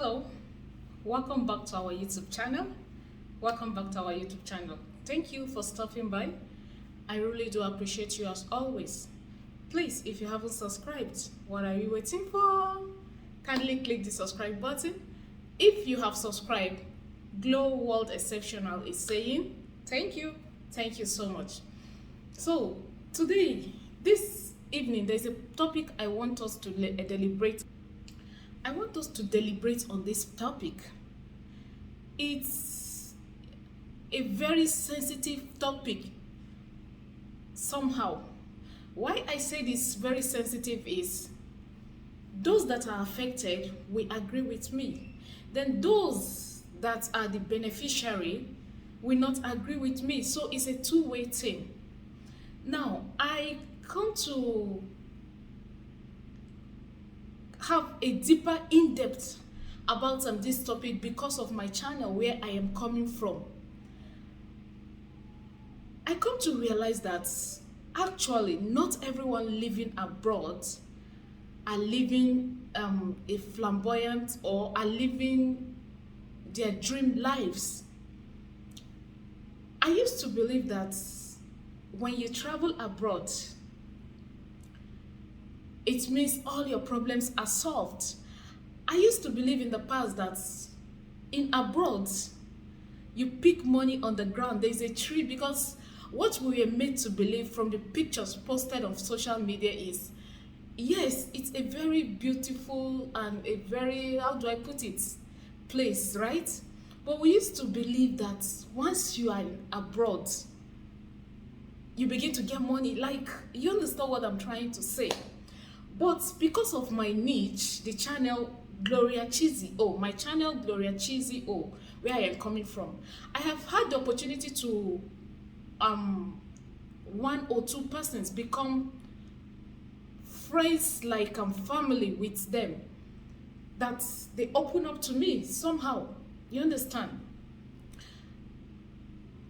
Hello, welcome back to our YouTube channel. Welcome back to our YouTube channel. Thank you for stopping by. I really do appreciate you as always. Please, if you haven't subscribed, what are you waiting for? Kindly click the subscribe button. If you have subscribed, Glow World Exceptional is saying thank you. Thank you so much. So today, this evening, there's a topic I want us to deliberate. I want us to deliberate on this topic. It's a very sensitive topic somehow. Why I say this very sensitive is those that are affected will agree with me. Then those that are the beneficiary will not agree with me. So it's a two-way thing. Now, I come to have a deeper in-depth about this topic because of my channel, where I am coming from. I come to realize that actually not everyone living abroad are living a flamboyant or are living their dream lives. I used to believe that when you travel abroad, it means all your problems are solved. I used to believe in the past that in abroad, you pick money on the ground, there's a tree, because what we were made to believe from the pictures posted on social media is, yes, it's a very beautiful and a very, how do I put it, place, right? But we used to believe that once you are abroad, you begin to get money. Like, you understand what I'm trying to say? But because of my niche, the channel Gloria Cheesy O, my channel Gloria Cheesy O, where I am coming from, I have had the opportunity to one or two persons become friends, like family with them, that they open up to me somehow. You understand?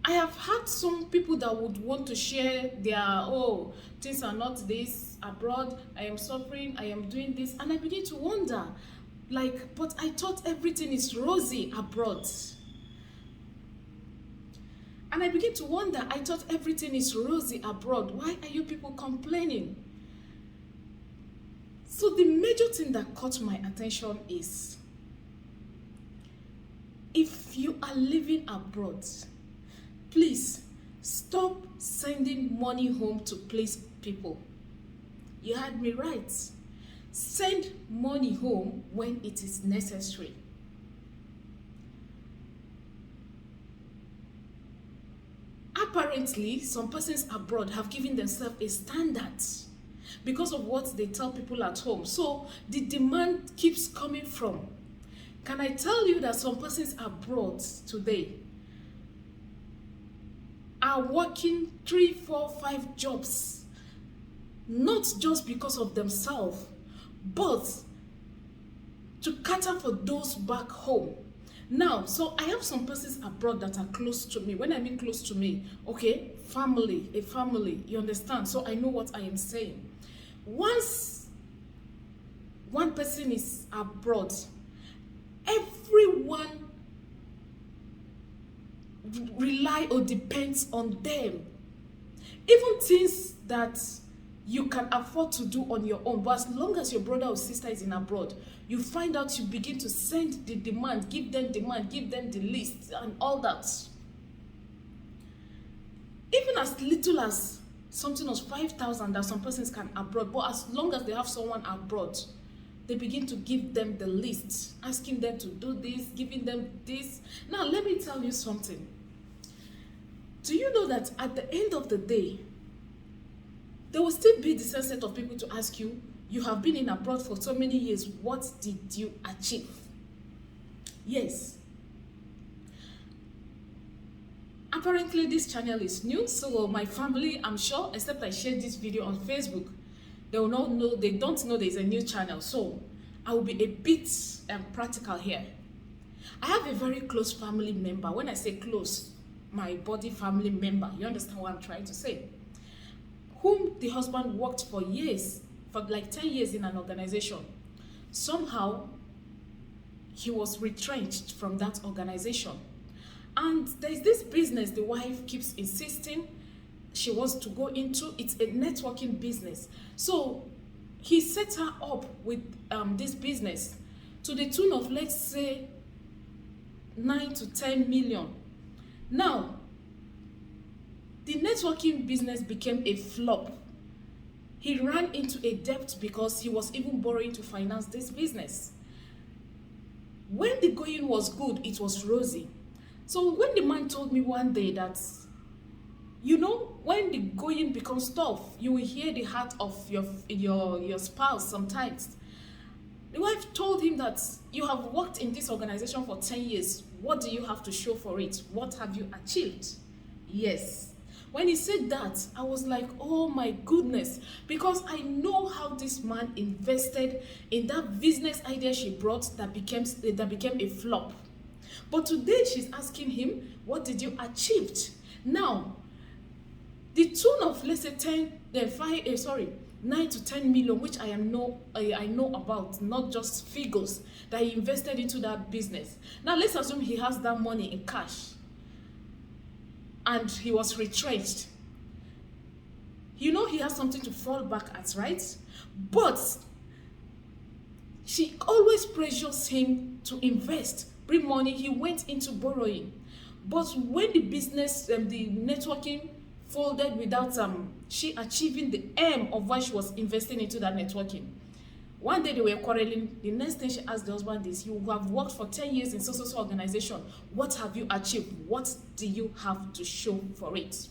I have had some people that would want to share their, oh, things are not this abroad, I am suffering, I am doing this, and I begin to wonder, like, but I thought everything is rosy abroad. And I begin to wonder, I thought everything is rosy abroad. Why are you people complaining? So the major thing that caught my attention is, if you are living abroad, please stop sending money home to please people. You heard me right. Send money home when it is necessary. Apparently, some persons abroad have given themselves a standard because of what they tell people at home. So the demand keeps coming from. Can I tell you that some persons abroad today are working 3, 4, 5 jobs, not just because of themselves, but to cater for those back home. Now, so I have some persons abroad that are close to me. When I mean close to me, okay, family, a family, you understand? So I know what I am saying. Once one person is abroad, everyone rely or depends on them. Even things that you can afford to do on your own, but as long as your brother or sister is in abroad, you find out you begin to send the demand, give them the list and all that. Even as little as something of 5,000 that some persons can abroad, but as long as they have someone abroad, they begin to give them the list, asking them to do this, giving them this. Now, let me tell you something. Do you know that at the end of the day, there will still be the same set of people to ask you, you have been in abroad for so many years, what did you achieve? Yes. Apparently, this channel is new, so my family, I'm sure, except I shared this video on Facebook, they will not know, they don't know there's a new channel. So I will be a bit practical here. I have a very close family member. When I say close, my body family member, you understand what I'm trying to say, whom the husband worked for years, for like 10 years in an organization. Somehow he was retrenched from that organization. And there's this business the wife keeps insisting she wants to go into. It's a networking business. So he set her up with this business to the tune of, let's say, 9 to 10 million. Now, the networking business became a flop. He ran into a debt because he was even borrowing to finance this business. When the going was good, it was rosy. So when the man told me one day that, you know, when the going becomes tough, you will hear the heart of your spouse sometimes. The wife told him that you have worked in this organization for 10 years. What do you have to show for it? What have you achieved? Yes. When he said that, I was like, oh my goodness, because I know how this man invested in that business idea she brought that became a flop. But today she's asking him, what did you achieve? Now, the tune of, let's say, 9 to 10 million, which I know about, not just figures, that he invested into that business. Now, let's assume he has that money in cash and he was retrenched. You know, he has something to fall back at, right? But she always pressures him to invest, bring money. He went into borrowing. But when the business, the networking folded without she achieving the aim of why she was investing into that networking. One day they were quarreling. The next thing she asked the husband is, you have worked for 10 years in so organization. What have you achieved? What do you have to show for it?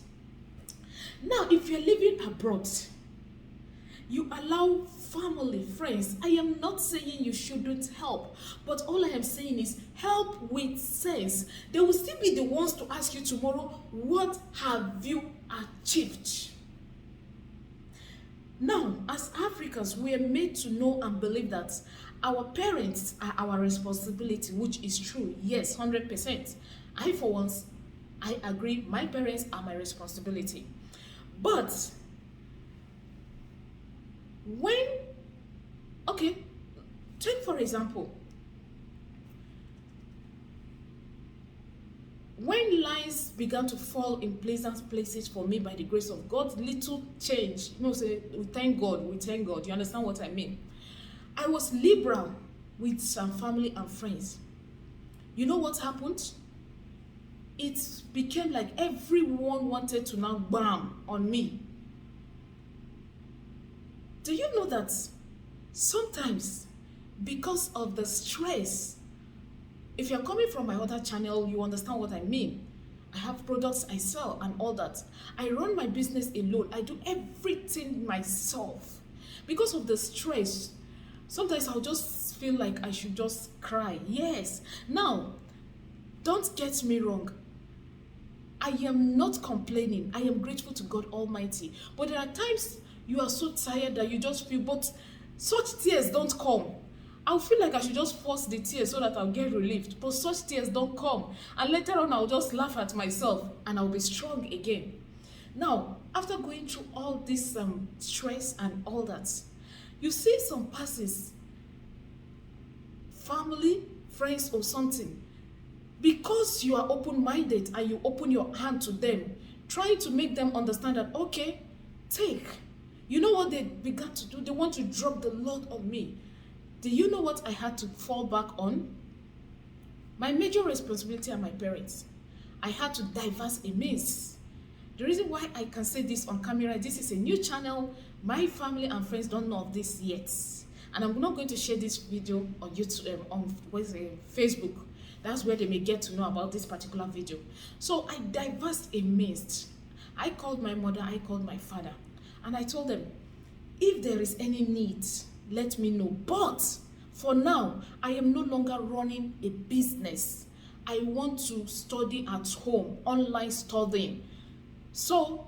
Now, if you're living abroad, you allow family, friends. I am not saying you shouldn't help, but all I am saying is help with sense. They will still be the ones to ask you tomorrow, what have you achieved? Now, as Africans, we are made to know and believe that our parents are our responsibility, which is true. Yes, 100%. I, for once, I agree, my parents are my responsibility. But when, okay, take for example, when lines began to fall in pleasant places for me by the grace of God, little change, say, we thank God, you understand what I mean? I was liberal with some family and friends. You know what happened? It became like everyone wanted to now bam on me. Do you know that sometimes, because of the stress, if you're coming from my other channel, you understand what I mean. I have products I sell and all that. I run my business alone. I do everything myself. Because of the stress, sometimes I'll just feel like I should just cry. Yes. Now, don't get me wrong. I am not complaining. I am grateful to God Almighty. But there are times you are so tired that you just feel, but such tears don't come. I'll feel like I should just force the tears so that I'll get relieved. But such tears don't come. And later on, I'll just laugh at myself and I'll be strong again. Now, after going through all this stress and all that, you see some persons, family, friends or something, because you are open-minded and you open your hand to them, trying to make them understand that, okay, take. You know what they began to do? They want to drop the load on me. Do you know what I had to fall back on? My major responsibility are my parents. I had to diverse a means. The reason why I can say this on camera, this is a new channel. My family and friends don't know of this yet. And I'm not going to share this video on YouTube, on Facebook. That's where they may get to know about this particular video. So I diversed a means. I called my mother, I called my father. And I told them, if there is any need, let me know. But for now, I am no longer running a business. I want to study at home, online studying. So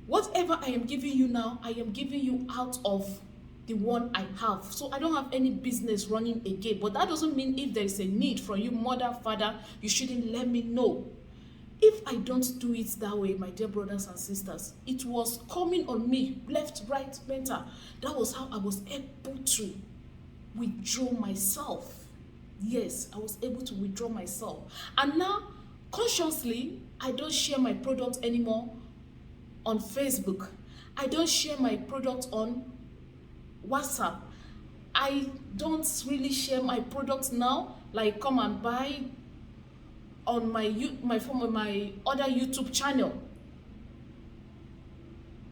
whatever I am giving you now, I am giving you out of the one I have. So I don't have any business running again. But that doesn't mean if there is a need from you, mother, father, you shouldn't let me know. If I don't do it that way, my dear brothers and sisters, it was coming on me, left, right, center. That was how I was able to withdraw myself. Yes, I was able to withdraw myself. And now, consciously, I don't share my product anymore on Facebook. I don't share my product on WhatsApp. I don't really share my products now, like come and buy on my other YouTube channel.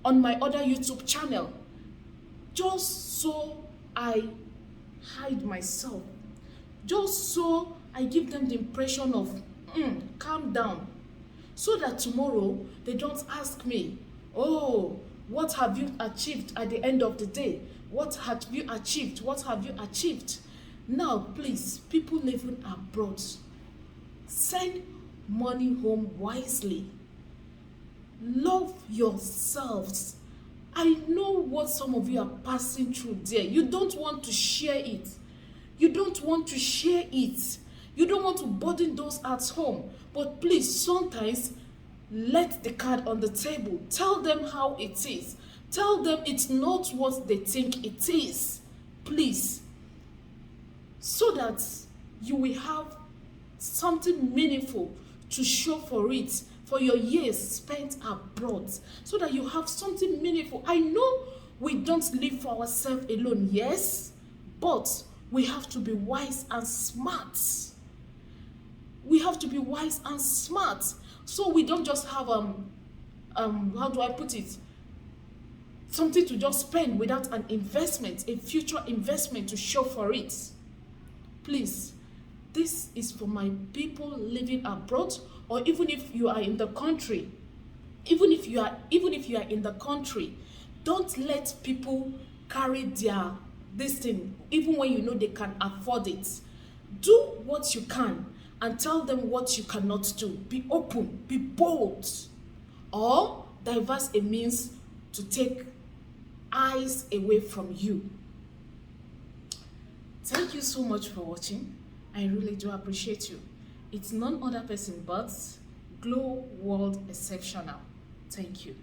On my other YouTube channel, just so I hide myself, just so I give them the impression of calm down, so that tomorrow they don't ask me, oh, what have you achieved at the end of the day? What have you achieved? What have you achieved? Now, please, people living abroad, send money home wisely. Love yourselves. I know what some of you are passing through there. You don't want to share it. You don't want to share it. You don't want to burden those at home. But please, sometimes, let the card on the table. Tell them how it is. Tell them it's not what they think it is. Please. So that you will have something meaningful to show for it, for your years spent abroad, so that you have something meaningful. I know we don't live for ourselves alone, yes, but we have to be wise and smart. We have to be wise and smart, so we don't just have how do I put it, something to just spend without an investment, a future investment to show for it. Please, this is for my people living abroad, or even if you are in the country. Even if you are in the country, don't let people carry this thing, even when you know they can afford it. Do what you can and tell them what you cannot do. Be open, be bold, or diverse a means to take eyes away from you. Thank you so much for watching. I really do appreciate you. It's none other person but Glow World Exceptional. Thank you.